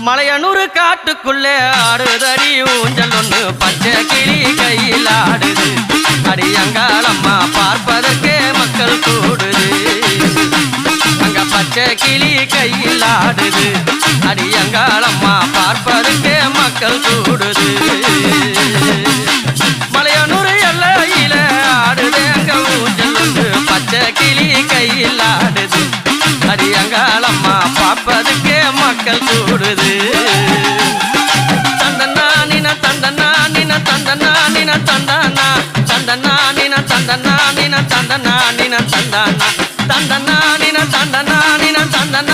மலையனூறு காட்டுக்குள்ளே ஆடுதடி ஊஞ்சல் ஒண்ணு பச்சை கிளி கையில் ஆடுது அடியங்காலம்மா பார்ப்பதற்கே மக்கள் கூடுது அங்க பச்சை கிளி கையில் ஆடுது அடியங்காலம்மா பார்ப்பதற்கே மக்கள் கூடுது மலையனூறு எல்லையில ஆடுது அங்க ஊஞ்சல் ஒண்ணு பச்சை கிளி கையில் ஆடுது அடியங்காலம்மா பார்ப்பதுக்கே மக்கள் கூடுது தந்தனா நின தந்தனா நின தந்தனா நின தந்தனா தந்தனா நின தந்தனா நின தந்தனா நின தந்தனா தந்தனா நின தந்தனா நின தந்தனா